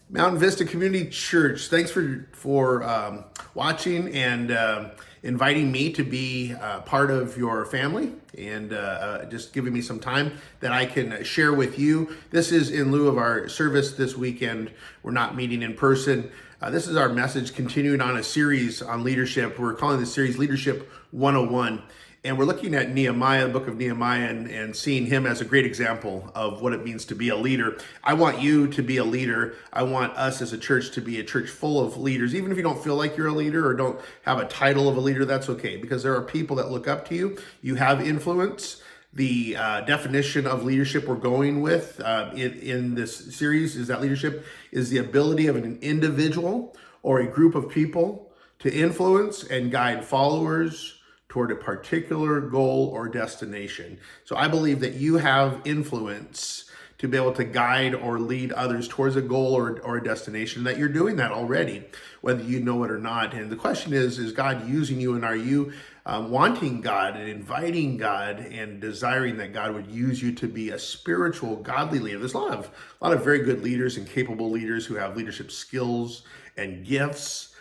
Mountain Vista Community Church. Thanks for watching and inviting me to be part of your family and just giving me some time that I can share with you. This is in lieu of our service this weekend. We're not meeting in person. This is our message continuing on a series on leadership. We're calling this series Leadership 101. And we're looking at Nehemiah, the book of Nehemiah, and seeing him as a great example of what it means to be a leader. I want you to be a leader. I want us as a church to be a church full of leaders. Even if you don't feel like you're a leader or don't have a title of a leader, that's okay, because there are people that look up to you. You have influence. The definition of leadership we're going with in this series is that leadership is the ability of an individual or a group of people to influence and guide followers toward a particular goal or destination. So I believe that you have influence to be able to guide or lead others towards a goal or a destination, that you're doing that already, whether you know it or not. And the question is God using you, and are you wanting God and inviting God and desiring that God would use you to be a spiritual, godly leader? There's a lot of very good leaders and capable leaders who have leadership skills and gifts.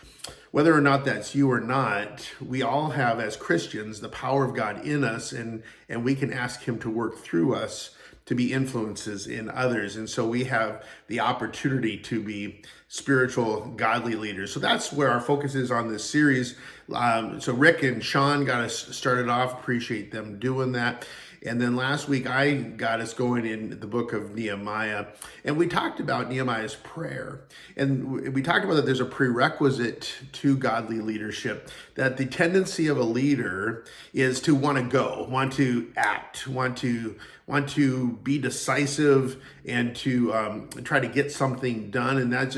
Whether or not that's you or not, we all have, as Christians, the power of God in us, and we can ask him to work through us to be influences in others. And so we have the opportunity to be spiritual, godly leaders. So that's where our focus is on this series. So Rick and Sean got us started off. Appreciate them doing that. And then last week, I got us going in the book of Nehemiah. And we talked about Nehemiah's prayer. And we talked about that there's a prerequisite to godly leadership, that the tendency of a leader is to want to go, want to act, want to be decisive, and to try to get something done. And that's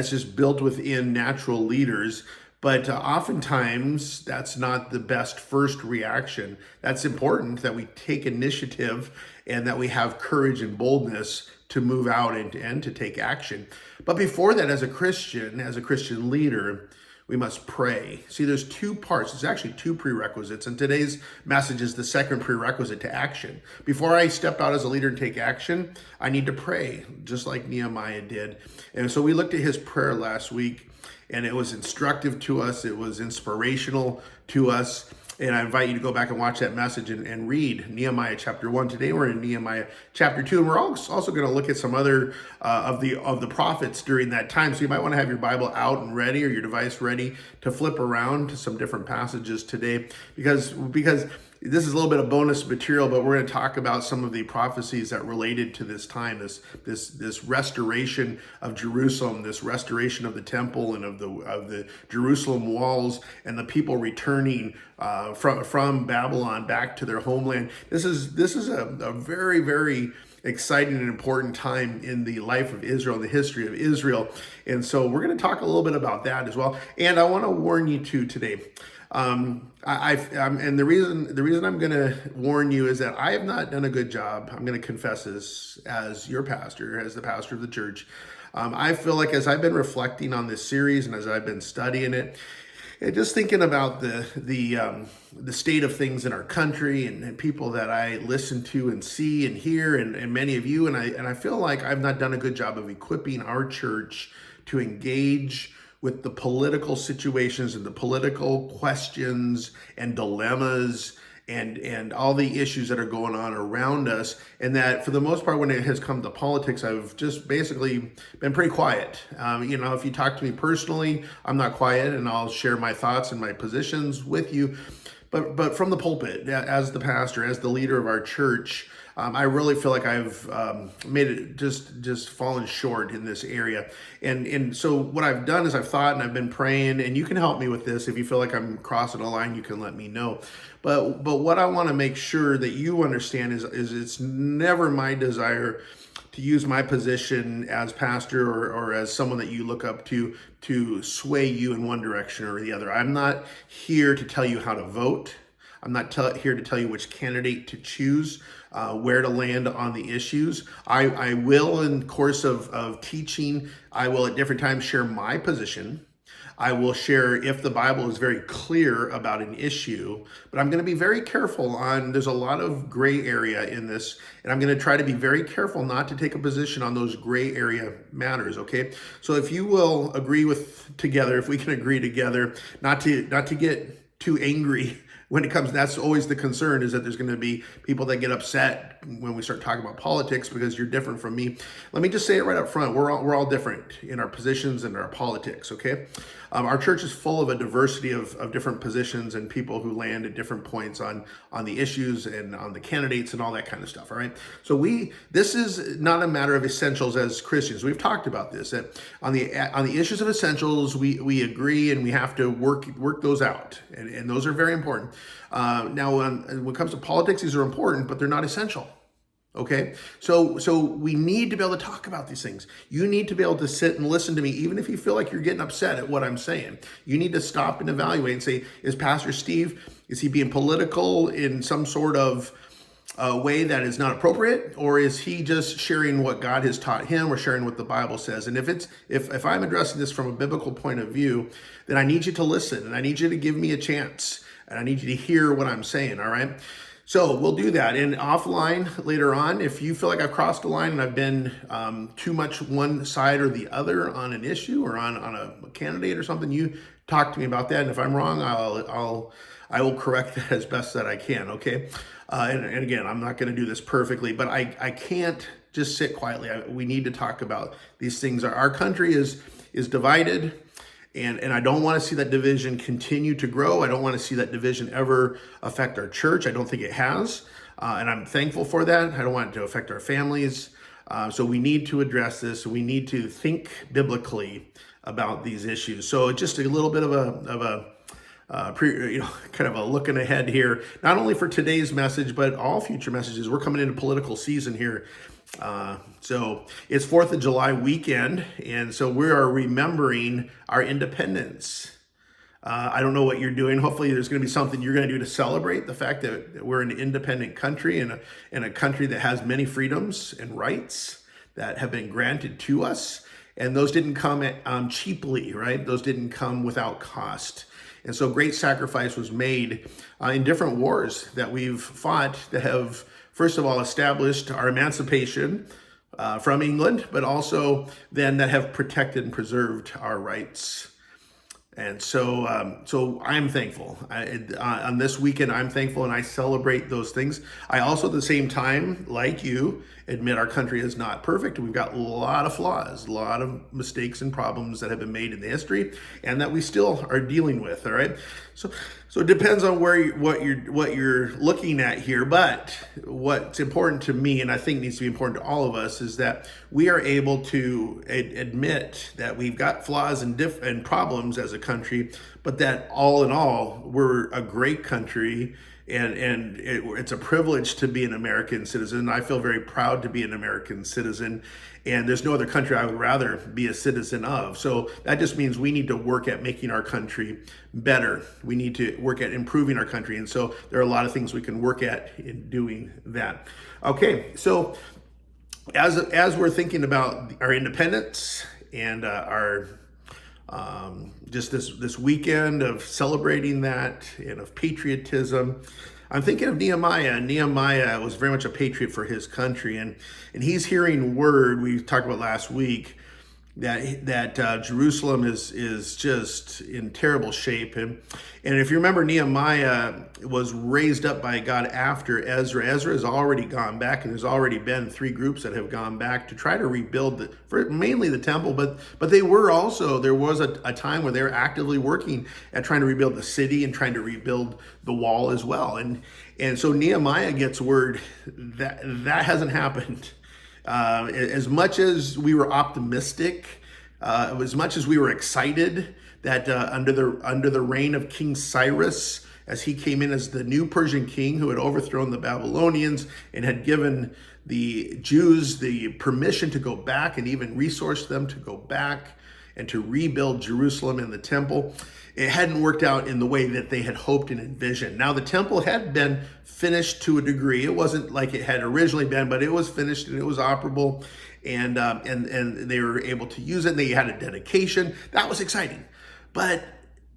just built within natural leaders. But oftentimes, that's not the best first reaction. That's important that we take initiative and that we have courage and boldness to move out and to take action. But before that, as a Christian leader, we must pray. See, there's two parts. There's actually two prerequisites. And today's message is the second prerequisite to action. Before I step out as a leader and take action, I need to pray, just like Nehemiah did. And so we looked at his prayer last week, and it was instructive to us. It was inspirational to us. And I invite you to go back and watch that message and read Nehemiah chapter 1. Today we're in Nehemiah chapter 2, and we're also going to look at some other of the prophets during that time. So you might want to have your Bible out and ready, or your device ready to flip around to some different passages today, because this is a little bit of bonus material, but we're going to talk about some of the prophecies that related to this time, this restoration of Jerusalem, this restoration of the temple and of the Jerusalem walls, and the people returning from Babylon back to their homeland. This is a very, very exciting and important time in the life of Israel, in the history of Israel. And so we're going to talk a little bit about that as well. And I want to warn you too today. And the reason I'm going to warn you is that I have not done a good job. I'm going to confess this as your pastor, as the pastor of the church. I feel like, as I've been reflecting on this series and as I've been studying it, and just thinking about the state of things in our country and people that I listen to and see and hear, and many of you, and I feel like I've not done a good job of equipping our church to engage with the political situations and the political questions and dilemmas and all the issues that are going on around us. And that, for the most part, when it has come to politics, I've just basically been pretty quiet. If you talk to me personally, I'm not quiet, and I'll share my thoughts and my positions with you. But from the pulpit, as the pastor, as the leader of our church, I really feel like I've made it just fallen short in this area. And so what I've done is I've thought and I've been praying, and you can help me with this. If you feel like I'm crossing a line, you can let me know. But what I want to make sure that you understand is it's never my desire to use my position as pastor or as someone that you look up to sway you in one direction or the other. I'm not here to tell you how to vote. I'm not here to tell you which candidate to choose, where to land on the issues. I will, in the course of teaching, I will at different times share my position. I will share if the Bible is very clear about an issue, but I'm going to be very careful there's a lot of gray area in this, and I'm going to try to be very careful not to take a position on those gray area matters, okay? So if you will agree if we can agree together, not to get too angry when it comes, that's always the concern, is that there's going to be people that get upset when we start talking about politics because you're different from me. Let me just say it right up front. We're all different in our positions and our politics, okay? Our church is full of a diversity of different positions and people who land at different points on the issues and on the candidates and all that kind of stuff, all right? So this is not a matter of essentials as Christians. We've talked about this, that on the issues of essentials, we agree and we have to work those out, and those are very important. Now, when it comes to politics, these are important, but they're not essential. Okay, so we need to be able to talk about these things. You need to be able to sit and listen to me, even if you feel like you're getting upset at what I'm saying. You need to stop and evaluate and say, is Pastor Steve, is he being political in some sort of way that is not appropriate, or is he just sharing what God has taught him or sharing what the Bible says? And if I'm addressing this from a biblical point of view, then I need you to listen, and I need you to give me a chance, and I need you to hear what I'm saying, all right? So we'll do that. And offline later on, if you feel like I've crossed the line and I've been too much one side or the other on an issue or on a candidate or something, you talk to me about that. And if I'm wrong, I will correct that as best that I can. Okay. And again, I'm not going to do this perfectly, but I can't just sit quietly. We need to talk about these things. Our country is divided. And I don't want to see that division continue to grow. I don't want to see that division ever affect our church. I don't think it has. And I'm thankful for that. I don't want it to affect our families. So we need to address this. We need to think biblically about these issues. So just a little bit of kind of a looking ahead here, not only for today's message, but all future messages. We're coming into political season here. So it's 4th of July weekend, and so we are remembering our independence. I don't know what you're doing. Hopefully there's going to be something you're going to do to celebrate the fact that we're an independent country and a country that has many freedoms and rights that have been granted to us. And those didn't come cheaply, right? Those didn't come without cost. And so great sacrifice was made in different wars that we've fought that have, first of all, established our emancipation from England, but also then that have protected and preserved our rights. And so I'm thankful. On this weekend, I'm thankful and I celebrate those things. I also, at the same time, like you, admit our country is not perfect. We've got a lot of flaws, a lot of mistakes and problems that have been made in the history and that we still are dealing with, all right? So it depends on what you're looking at here, but what's important to me, and I think needs to be important to all of us, is that we are able to admit that we've got flaws and problems as a country, but that all in all, we're a great country. And it's a privilege to be an American citizen. I feel very proud to be an American citizen, and there's no other country I would rather be a citizen of. So that just means we need to work at making our country better. We need to work at improving our country. And so there are a lot of things we can work at in doing that. Okay, so as we're thinking about our independence and our just this weekend of celebrating that and of patriotism, I'm thinking of Nehemiah. Nehemiah was very much a patriot for his country, and he's hearing word we talked about last week that Jerusalem is just in terrible shape. And if you remember, Nehemiah was raised up by God after Ezra. Ezra has already gone back, and there's already been 3 groups that have gone back to try to rebuild mainly the temple, but there was a time where they were actively working at trying to rebuild the city and trying to rebuild the wall as well. And so Nehemiah gets word that hasn't happened. As much as we were optimistic, as much as we were excited that under the reign of King Cyrus, as he came in as the new Persian king who had overthrown the Babylonians and had given the Jews the permission to go back and even resourced them to go back and to rebuild Jerusalem and the temple, it hadn't worked out in the way that they had hoped and envisioned. Now, the temple had been finished to a degree. It wasn't like it had originally been, but it was finished and it was operable, and they were able to use it. And they had a dedication. That was exciting. But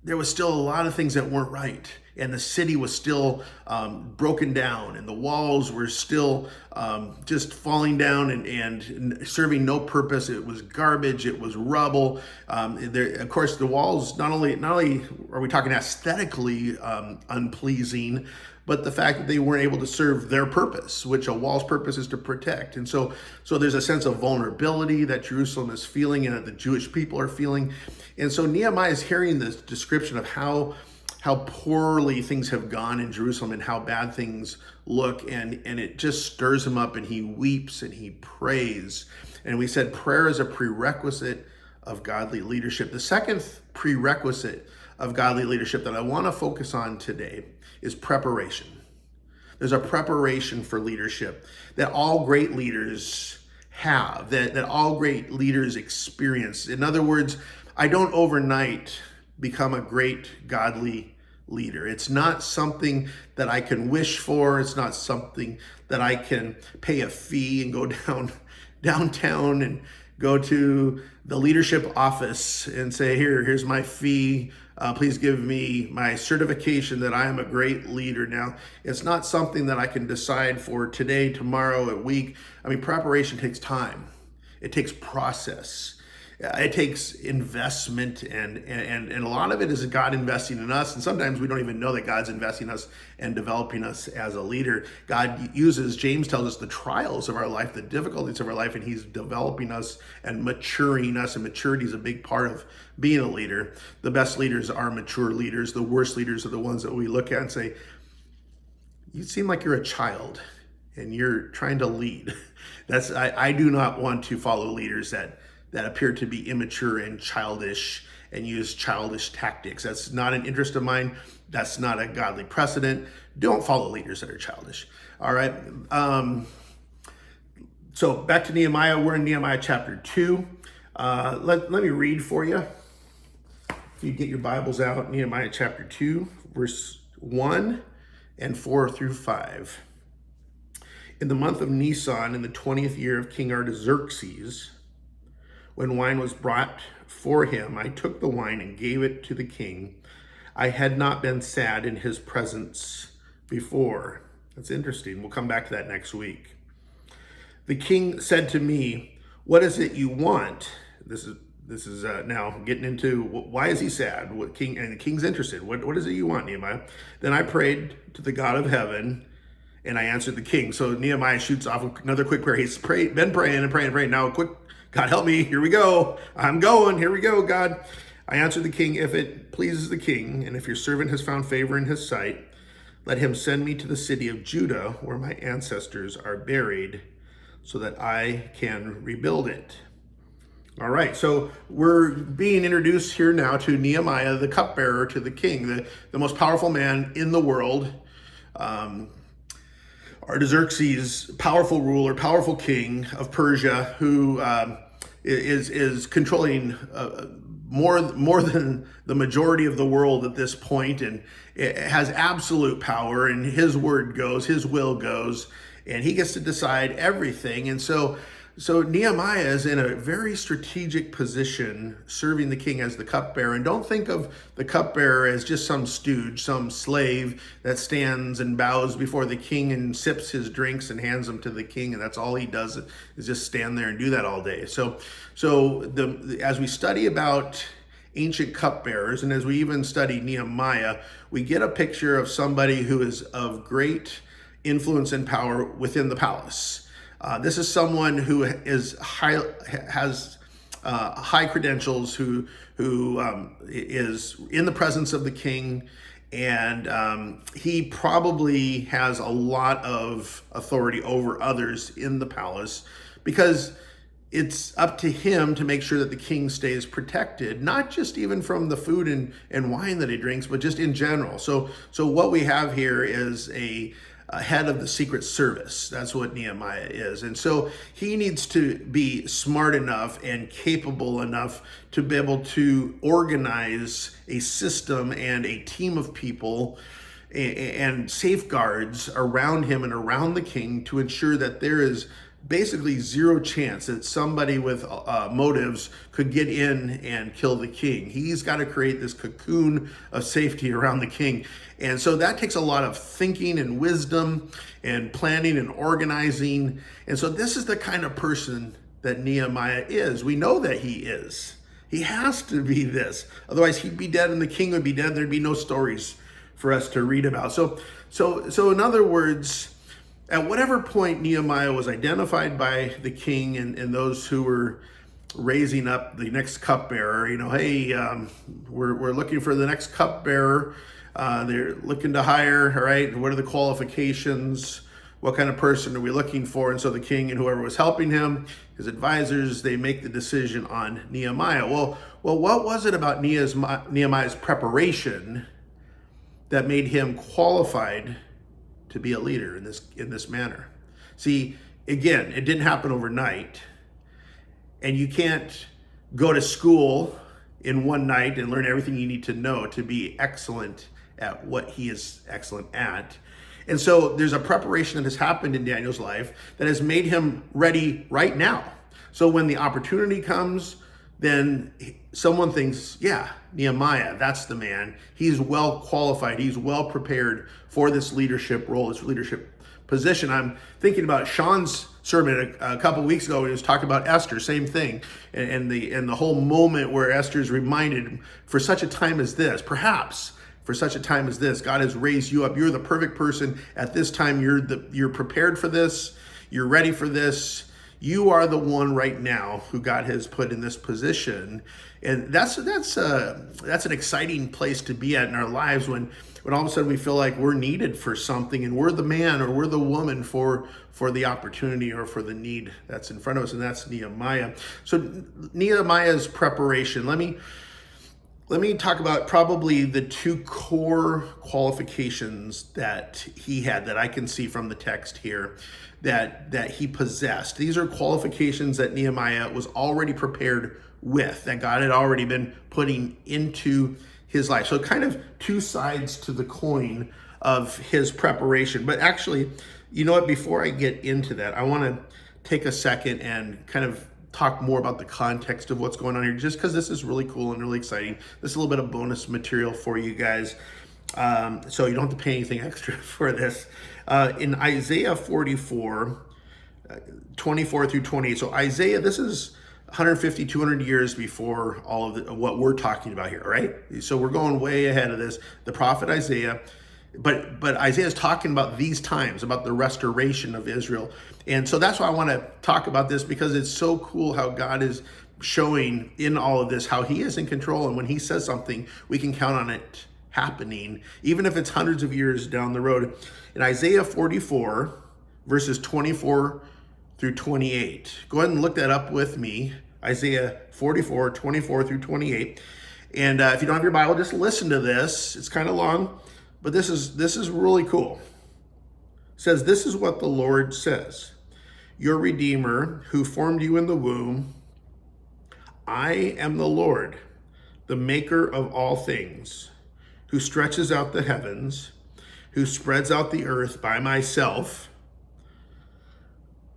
there was still a lot of things that weren't right. And the city was still broken down, and the walls were still just falling down and serving no purpose. It was garbage. It was rubble. Of course, the walls not only are we talking aesthetically unpleasing, but the fact that they weren't able to serve their purpose, which a wall's purpose is to protect. And so there's a sense of vulnerability that Jerusalem is feeling and that the Jewish people are feeling. And so Nehemiah is hearing this description of how poorly things have gone in Jerusalem and how bad things look. And it just stirs him up, and he weeps and he prays. And we said prayer is a prerequisite of godly leadership. The second prerequisite of godly leadership that I want to focus on today is preparation. There's a preparation for leadership that all great leaders have, that all great leaders experience. In other words, I don't overnight become a great godly leader. It's not something that I can wish for. It's not something that I can pay a fee and go downtown and go to the leadership office and say, here's my fee. Please give me my certification that I am a great leader. Now, it's not something that I can decide for today, tomorrow, a week. I mean, preparation takes time. It takes process. It takes investment, and a lot of it is God investing in us. And sometimes we don't even know that God's investing in us and developing us as a leader. God uses, James tells us, the trials of our life, the difficulties of our life, and he's developing us and maturing us. And maturity is a big part of being a leader. The best leaders are mature leaders. The worst leaders are the ones that we look at and say, you seem like you're a child and you're trying to lead. I do not want to follow leaders that appear to be immature and childish and use childish tactics. That's not an interest of mine. That's not a godly precedent. Don't follow leaders that are childish. All right. So back to Nehemiah. We're in Nehemiah chapter 2. Let me read for you. If you get your Bibles out, Nehemiah chapter 2, verse 1 and 4 through 5. In the month of Nisan, in the 20th year of King Artaxerxes, when wine was brought for him, I took the wine and gave it to the king. I had not been sad in his presence before. That's interesting. We'll come back to that next week. The king said to me, what is it you want? This is now getting into why is he sad? And the king's interested. What is it you want, Nehemiah? Then I prayed to the God of heaven, and I answered the king. So Nehemiah shoots off another quick prayer. He's been praying and praying. Now quick, God help me, here we go. I'm going, here we go, God. I answered the king, if it pleases the king, and if your servant has found favor in his sight, let him send me to the city of Judah, where my ancestors are buried, so that I can rebuild it. All right, so we're being introduced here now to Nehemiah, the cupbearer to the king, the most powerful man in the world. Artaxerxes, powerful ruler, powerful king of Persia, who is controlling more than the majority of the world at this point, and it has absolute power, and his word goes, his will goes, and he gets to decide everything. And so Nehemiah is in a very strategic position, serving the king as the cupbearer. And don't think of the cupbearer as just some stooge, some slave that stands and bows before the king and sips his drinks and hands them to the king, and that's all he does is just stand there and do that all day. So as we study about ancient cupbearers, and as we even study Nehemiah, we get a picture of somebody who is of great influence and power within the palace. This is someone who has high credentials, who is in the presence of the king, and he probably has a lot of authority over others in the palace, because it's up to him to make sure that the king stays protected, not just even from the food and wine that he drinks, but just in general. So what we have here is a head of the Secret Service. That's what Nehemiah is. And so he needs to be smart enough and capable enough to be able to organize a system and a team of people and safeguards around him and around the king to ensure that there is basically zero chance that somebody with motives could get in and kill the king. He's got to create this cocoon of safety around the king. And so that takes a lot of thinking and wisdom and planning and organizing. And so this is the kind of person that Nehemiah is. We know that he is. He has to be this. Otherwise, he'd be dead and the king would be dead. There'd be no stories for us to read about. So in other words, at whatever point Nehemiah was identified by the king and those who were raising up the next cupbearer, hey, we're looking for the next cupbearer. They're looking to hire, all right? What are the qualifications? What kind of person are we looking for? And so the king and whoever was helping him, his advisors, they make the decision on Nehemiah. Well, what was it about Nehemiah's preparation that made him qualified to be a leader in this manner? See, again, it didn't happen overnight, and you can't go to school in one night and learn everything you need to know to be excellent at what he is excellent at. And so there's a preparation that has happened in Daniel's life that has made him ready right now. So when the opportunity comes, then someone thinks, yeah, Nehemiah, that's the man. He's well qualified. He's well prepared for this leadership role, this leadership position. I'm thinking about Sean's sermon a couple weeks ago when he was talking about Esther, same thing. And the whole moment where Esther is reminded, for such a time as this, perhaps for such a time as this, God has raised you up. You're the perfect person at this time. You're prepared for this. You're ready for this. You are the one right now who God has put in this position. And that's an exciting place to be at in our lives when all of a sudden we feel like we're needed for something and we're the man or we're the woman for the opportunity or for the need that's in front of us. And that's Nehemiah. So Nehemiah's preparation, let me talk about probably the two core qualifications that he had that I can see from the text here that he possessed. These are qualifications that Nehemiah was already prepared with, that God had already been putting into his life. So kind of two sides to the coin of his preparation. But actually, you know what, before I get into that, I want to take a second and kind of talk more about the context of what's going on here, just because this is really cool and really exciting. This is a little bit of bonus material for you guys, so you don't have to pay anything extra for this. In Isaiah 44, 24 through 28, so Isaiah, this is 150, 200 years before all of what we're talking about here, right? So we're going way ahead of this. The prophet Isaiah, but Isaiah is talking about these times, about the restoration of Israel. And so that's why I want to talk about this, because it's so cool how God is showing in all of this how he is in control. And when he says something, we can count on it happening, even if it's hundreds of years down the road. In Isaiah 44, verses 24 through 28. Go ahead and look that up with me. Isaiah 44, 24 through 28. And if you don't have your Bible, just listen to this. It's kind of long, but this is really cool. It says, "This is what the Lord says, your Redeemer who formed you in the womb. I am the Lord, the maker of all things, who stretches out the heavens, who spreads out the earth by myself,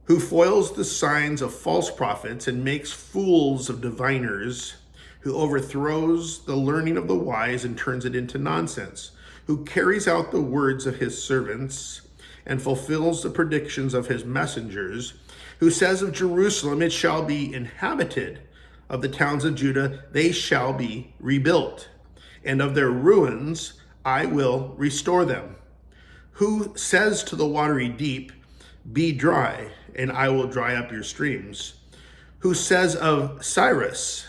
who foils the signs of false prophets and makes fools of diviners, who overthrows the learning of the wise and turns it into nonsense, who carries out the words of his servants and fulfills the predictions of his messengers, who says of Jerusalem, it shall be inhabited, of the towns of Judah, they shall be rebuilt, and of their ruins I will restore them, who says to the watery deep, be dry, and I will dry up your streams, who says of Cyrus,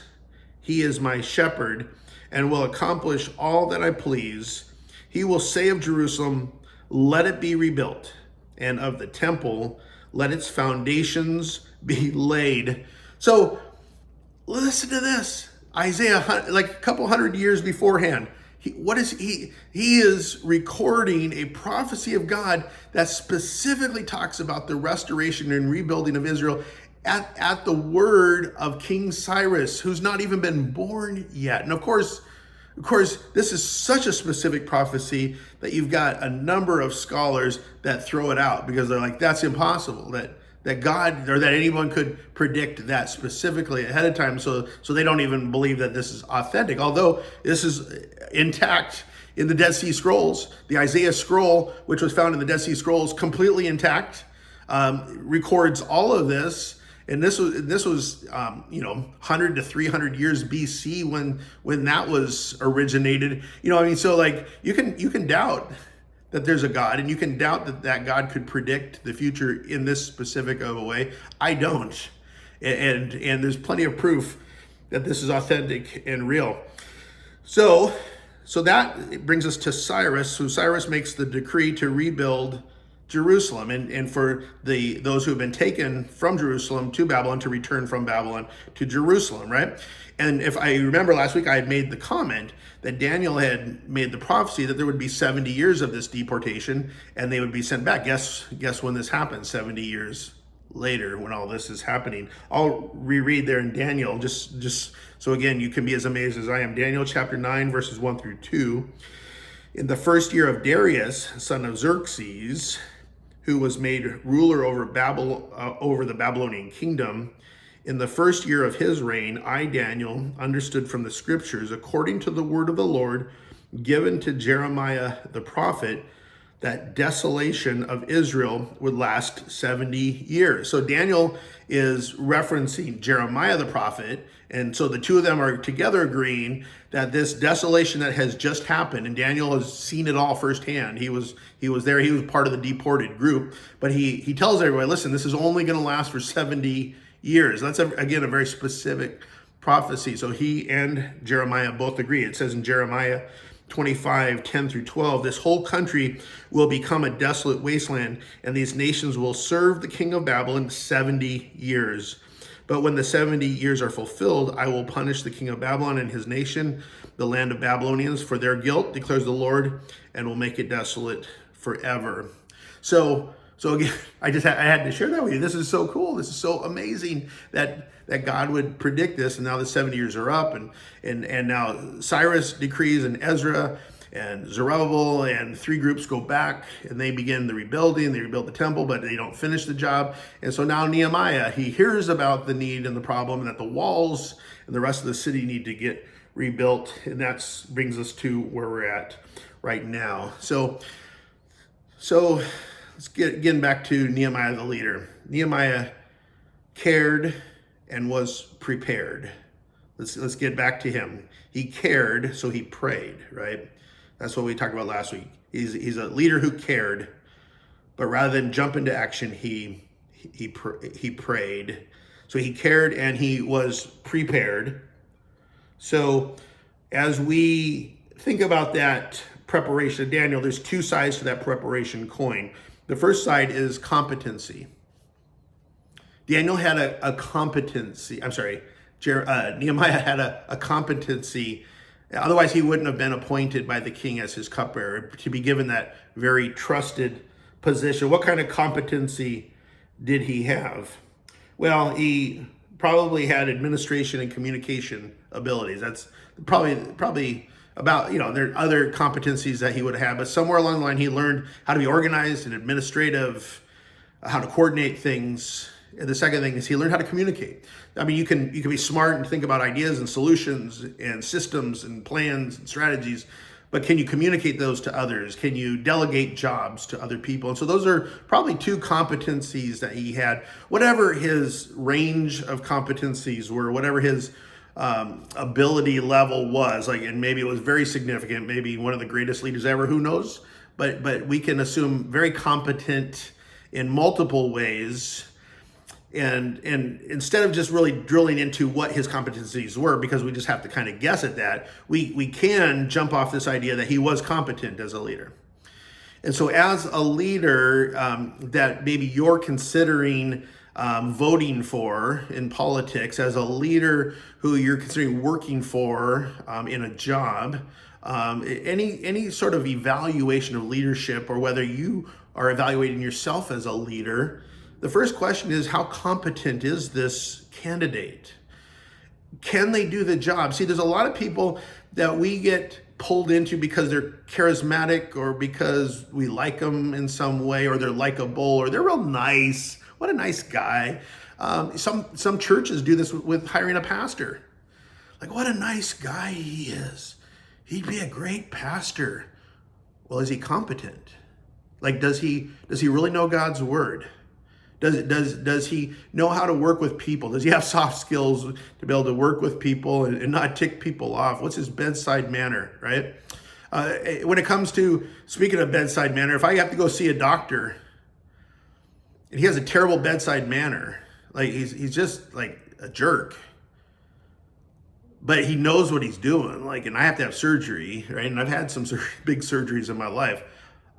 he is my shepherd and will accomplish all that I please. He will say of Jerusalem, let it be rebuilt, and of the temple, let its foundations be laid. So listen to this. Isaiah, like a couple hundred years beforehand, he is recording a prophecy of God that specifically talks about the restoration and rebuilding of Israel at the word of King Cyrus, who's not even been born yet. And of course, this is such a specific prophecy that you've got a number of scholars that throw it out because they're like, that's impossible, that God or that anyone could predict that specifically ahead of time. So they don't even believe that this is authentic, although this is intact in the Dead Sea Scrolls. The Isaiah scroll, which was found in the Dead Sea Scrolls, completely intact, records all of this. And this was 100 to 300 years BC when that was originated. So like you can doubt that there's a God, and you can doubt that God could predict the future in this specific of a way. I don't, and there's plenty of proof that this is authentic and real. So that brings us to Cyrus. So Cyrus makes the decree to rebuild Jerusalem, and for those who have been taken from Jerusalem to Babylon to return from Babylon to Jerusalem, right? And if I remember last week, I had made the comment that Daniel had made the prophecy that there would be 70 years of this deportation, and they would be sent back. Guess when this happened? 70 years later, when all this is happening. I'll reread there in Daniel, just so again you can be as amazed as I am. Daniel chapter 9, verses 1 through 2. In the first year of Darius, son of Xerxes, who was made ruler over the Babylonian kingdom, in the first year of his reign, I, Daniel, understood from the scriptures, according to the word of the Lord given to Jeremiah the prophet, that desolation of Israel would last 70 years. So Daniel is referencing Jeremiah the prophet, and so the two of them are together agreeing that this desolation that has just happened, and Daniel has seen it all firsthand. He was there, he was part of the deported group, but he tells everybody, listen, this is only going to last for 70 years. That's, again, a very specific prophecy. So he and Jeremiah both agree. It says in Jeremiah 25, 10 through 12, this whole country will become a desolate wasteland, and these nations will serve the king of Babylon 70 years. But when the 70 years are fulfilled, I will punish the king of Babylon and his nation, the land of Babylonians, for their guilt, declares the Lord, and will make it desolate forever. So again, I had to share that with you. This is so cool. This is so amazing that God would predict this. And now the 70 years are up, and now Cyrus decrees, and Ezra and Zerubbabel and three groups go back, and they begin the rebuilding. They rebuild the temple, but they don't finish the job. And so now Nehemiah, he hears about the need and the problem, and that the walls and the rest of the city need to get rebuilt. And that brings us to where we're at right now. So let's get again back to Nehemiah the leader. Nehemiah cared and was prepared. Let's get back to him. He cared, so he prayed, right? That's what we talked about last week. He's a leader who cared, but rather than jump into action, he prayed. So he cared and he was prepared. So as we think about that preparation of Daniel, there's two sides to that preparation coin. The first side is competency. Daniel had a competency. Nehemiah had a competency. Otherwise, he wouldn't have been appointed by the king as his cupbearer, to be given that very trusted position. What kind of competency did he have? Well, he probably had administration and communication abilities. That's probably about, there are other competencies that he would have, but somewhere along the line, he learned how to be organized and administrative, how to coordinate things. And the second thing is he learned how to communicate. I mean, you can be smart and think about ideas and solutions and systems and plans and strategies, but can you communicate those to others? Can you delegate jobs to other people? And so those are probably two competencies that he had. Whatever his range of competencies were, whatever his ability level was, and maybe it was very significant, maybe one of the greatest leaders ever, who knows? But we can assume very competent in multiple ways. And instead of just really drilling into what his competencies were, because we just have to kind of guess at that, we can jump off this idea that he was competent as a leader. And so as a leader that maybe you're considering voting for in politics, as a leader who you're considering working for in a job, any sort of evaluation of leadership, or whether you are evaluating yourself as a leader, the first question is, how competent is this candidate? Can they do the job? See, there's a lot of people that we get pulled into because they're charismatic, or because we like them in some way, or they're likable, or they're real nice, What a nice guy. Some churches do this with hiring a pastor. Like, what a nice guy he is. He'd be a great pastor. Well, is he competent? Like, does he really know God's word? Does he know how to work with people? Does he have soft skills to be able to work with people and not tick people off? What's his bedside manner, right? When it comes to, speaking of bedside manner, if I have to go see a doctor and he has a terrible bedside manner, like he's just like a jerk, but he knows what he's doing, like, and I have to have surgery, right? And I've had some big surgeries in my life.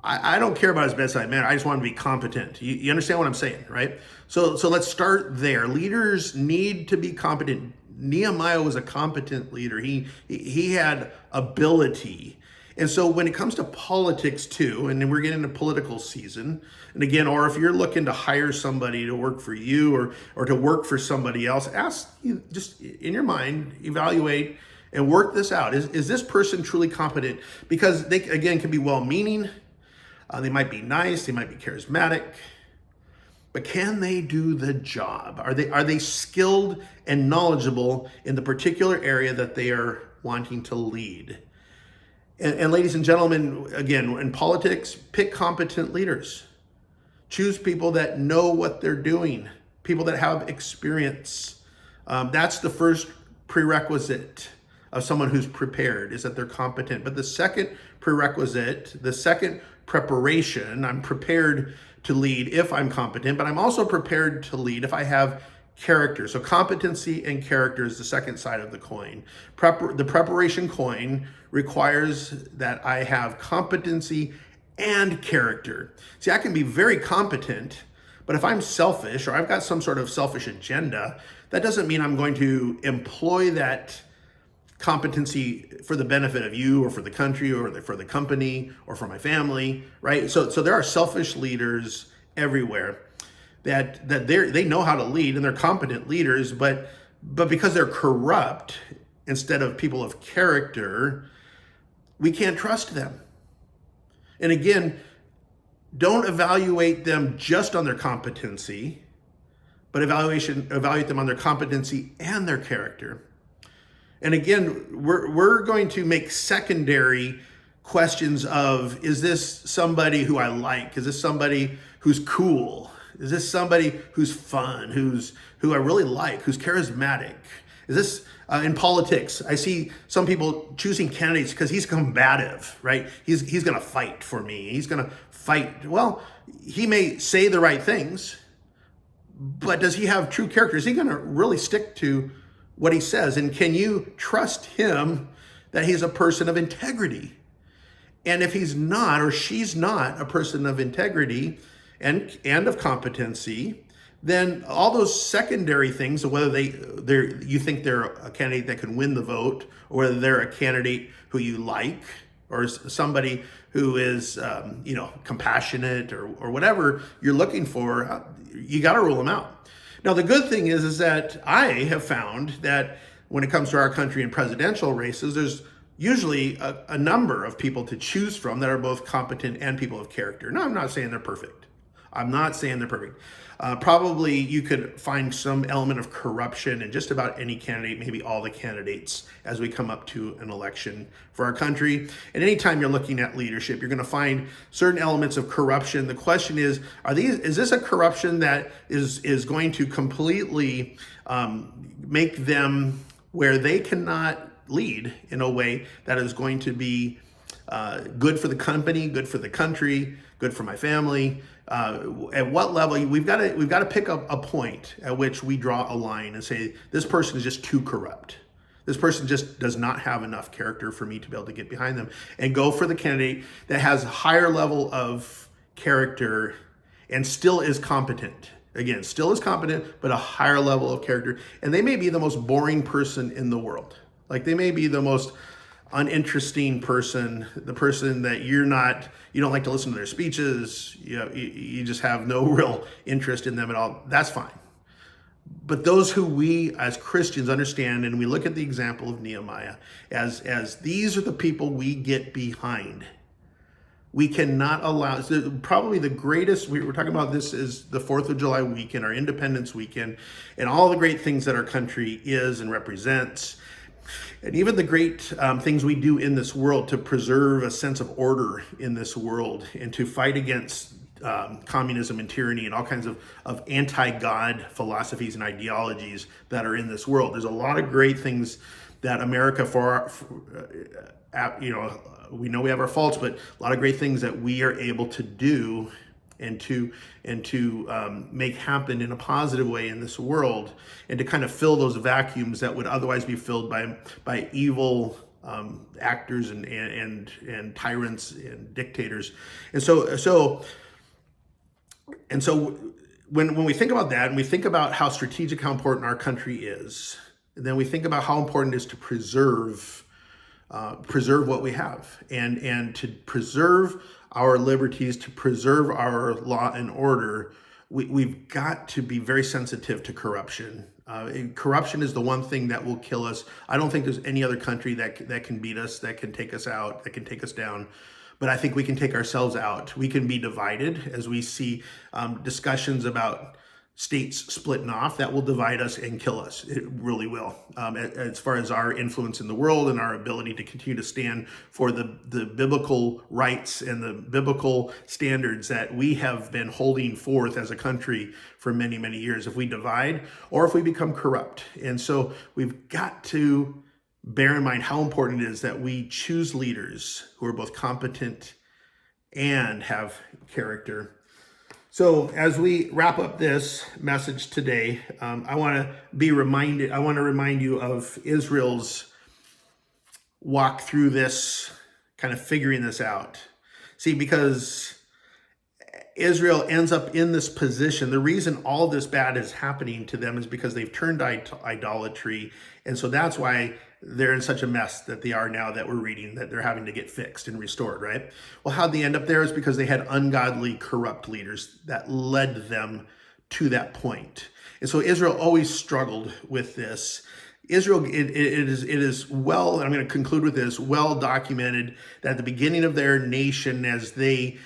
I don't care about his bedside manner. I just want him to be competent. You understand what I'm saying, right? So let's start there. Leaders need to be competent. Nehemiah was a competent leader. He had ability. And so when it comes to politics too, and then we're getting into political season, and again, or if you're looking to hire somebody to work for you or to work for somebody else, just in your mind, evaluate and work this out. Is this person truly competent? Because they, again, can be well-meaning. They might be nice, they might be charismatic, but can they do the job? Are they skilled and knowledgeable in the particular area that they are wanting to lead? And ladies and gentlemen, again, in politics, pick competent leaders. Choose people that know what they're doing, people that have experience. That's the first prerequisite of someone who's prepared, is that they're competent. But the second prerequisite, the second preparation, I'm prepared to lead if I'm competent, but I'm also prepared to lead if I have character. So competency and character is the second side of the coin. The preparation coin requires that I have competency and character. See, I can be very competent, but if I'm selfish or I've got some sort of selfish agenda, that doesn't mean I'm going to employ that competency for the benefit of you or for the country or for the company or for my family, right? So there are selfish leaders everywhere that they know how to lead and they're competent leaders, but because they're corrupt instead of people of character, we can't trust them. And again, don't evaluate them just on their competency, but evaluate them on their competency and their character. And again, we're going to make secondary questions of, is this somebody who I like? Is this somebody who's cool? Is this somebody who's fun, who I really like, who's charismatic? Is this, in politics, I see some people choosing candidates because he's combative, right? He's going to fight for me. He's going to fight. Well, he may say the right things, but does he have true character? Is he going to really stick to what he says? And can you trust him that he's a person of integrity? And if he's not, or she's not a person of integrity and of competency, then all those secondary things, whether you think they're a candidate that can win the vote, or whether they're a candidate who you like, or somebody who is compassionate or whatever you're looking for, you got to rule them out. Now, the good thing is that I have found that when it comes to our country and presidential races, there's usually a number of people to choose from that are both competent and people of character. Now, I'm not saying they're perfect. Probably you could find some element of corruption in just about any candidate, maybe all the candidates, as we come up to an election for our country. And anytime you're looking at leadership, you're going to find certain elements of corruption. The question is this a corruption that is going to completely make them where they cannot lead in a way that is going to be good for the company, good for the country, good for my family? At what level? We've got to pick up a point at which we draw a line and say, this person is just too corrupt. This person just does not have enough character for me to be able to get behind them, and go for the candidate that has a higher level of character and still is competent. Again, still is competent, but a higher level of character. And they may be the most boring person in the world. Like, they may be the most uninteresting person, the person that you don't like to listen to their speeches, you just have no real interest in them at all. That's fine. But those who we as Christians understand, and we look at the example of Nehemiah as these are the people we get behind. We cannot allow, so probably the greatest, we were talking about this is the 4th of July weekend, our Independence weekend, and all the great things that our country is and represents, and even the great things we do in this world to preserve a sense of order in this world and to fight against communism and tyranny and all kinds of anti-God philosophies and ideologies that are in this world. There's a lot of great things that America, we know we have our faults, but a lot of great things that we are able to do and to make happen in a positive way in this world, and to kind of fill those vacuums that would otherwise be filled by evil actors and tyrants and dictators. And so when we think about that, and we think about how strategic, how important our country is, and then we think about how important it is to preserve what we have, and to preserve our liberties, to preserve our law and order, we've got to be very sensitive to corruption. Corruption is the one thing that will kill us. I don't think there's any other country that can beat us, that can take us out, that can take us down. But I think we can take ourselves out. We can be divided as we see discussions about states splitting off. That will divide us and kill us. It really will. As far as our influence in the world and our ability to continue to stand for the biblical rights and the biblical standards that we have been holding forth as a country for many, many years. If we divide or if we become corrupt. And so we've got to bear in mind how important it is that we choose leaders who are both competent and have character. So as we wrap up this message today, I want to remind you of Israel's walk through this, kind of figuring this out. See, because Israel ends up in this position, the reason all this bad is happening to them is because they've turned to idolatry. And so that's why they're in such a mess that they are now, that we're reading, that they're having to get fixed and restored, right? Well, how'd they end up there is because they had ungodly, corrupt leaders that led them to that point. And so Israel always struggled with this. Israel, it is well, and I'm going to conclude with this, well documented that at the beginning of their nation, as they,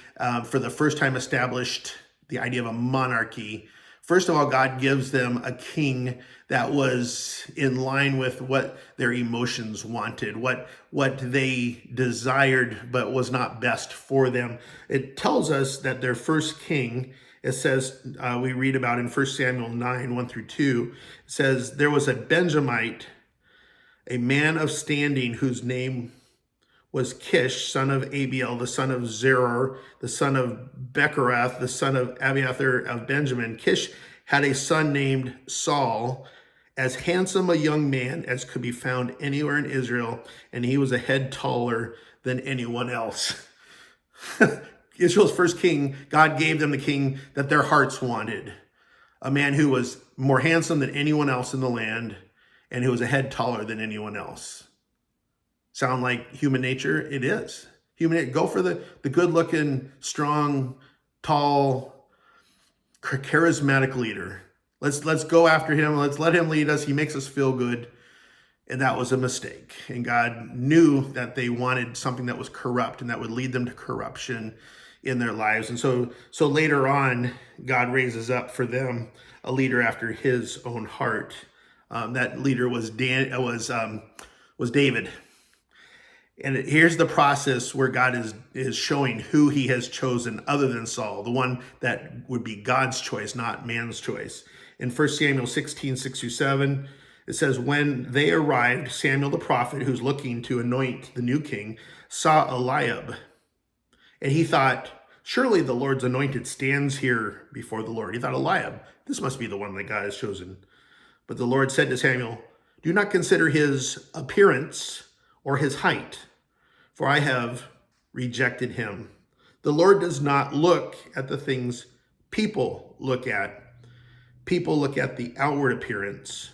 for the first time, established the idea of a monarchy, first of all, God gives them a king that was in line with what their emotions wanted, what they desired, but was not best for them. It tells us that their first king, it says, we read about in 1 Samuel 9, 1 through 2, it says, there was a Benjamite, a man of standing, whose name was Kish, son of Abiel, the son of Zeror, the son of Bechorath, the son of Abiathar of Benjamin. Kish had a son named Saul, as handsome a young man as could be found anywhere in Israel, and he was a head taller than anyone else. Israel's first king, God gave them the king that their hearts wanted, a man who was more handsome than anyone else in the land, and who was a head taller than anyone else. Sound like human nature? It is. Go for the good-looking, strong, tall, charismatic leader. Let's go after him. Let's let him lead us. He makes us feel good. And that was a mistake. And God knew that they wanted something that was corrupt and that would lead them to corruption in their lives. And so later on, God raises up for them a leader after his own heart. That leader was David. And here's the process where God is showing who he has chosen other than Saul, the one that would be God's choice, not man's choice. In 1 Samuel 16, 6 through 7, it says, when they arrived, Samuel the prophet, who's looking to anoint the new king, saw Eliab. And he thought, surely the Lord's anointed stands here before the Lord. He thought, Eliab, this must be the one that God has chosen. But the Lord said to Samuel, do not consider his appearance or his height, for I have rejected him. The Lord does not look at the things people look at. People look at the outward appearance,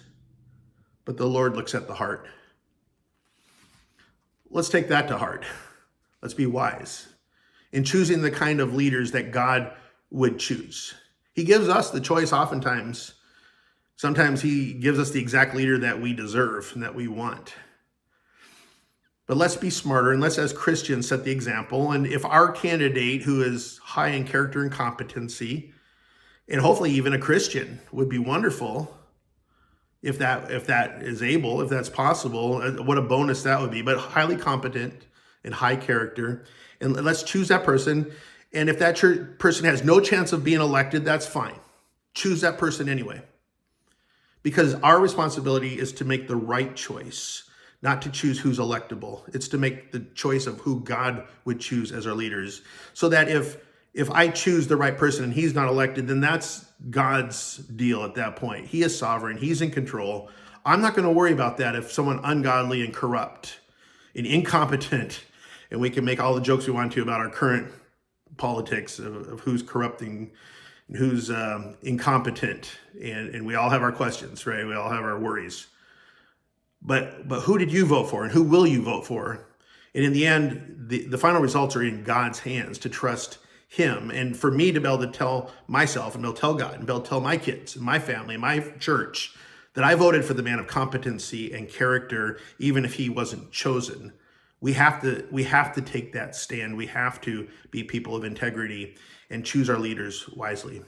but the Lord looks at the heart. Let's take that to heart. Let's be wise in choosing the kind of leaders that God would choose. He gives us the choice oftentimes. Sometimes he gives us the exact leader that we deserve and that we want. But let's be smarter, and let's, as Christians, set the example. And if our candidate, who is high in character and competency, and hopefully even a Christian, would be wonderful if that is able, if that's possible. What a bonus that would be. But highly competent and high character, and let's choose that person. And if that person has no chance of being elected, that's fine. Choose that person anyway. Because our responsibility is to make the right choice, not to choose who's electable. It's to make the choice of who God would choose as our leaders. So that if I choose the right person and he's not elected, then that's God's deal at that point. He is sovereign. He's in control. I'm not going to worry about that if someone ungodly and corrupt and incompetent, and we can make all the jokes we want to about our current politics of who's corrupting, who's incompetent, and we all have our questions, right? We all have our worries. But who did you vote for, and who will you vote for? And in the end, the final results are in God's hands, to trust him. And for me to be able to tell myself, and be able to tell God, and be able to tell my kids and my family and my church that I voted for the man of competency and character, even if he wasn't chosen. We have to take that stand. We have to be people of integrity and choose our leaders wisely.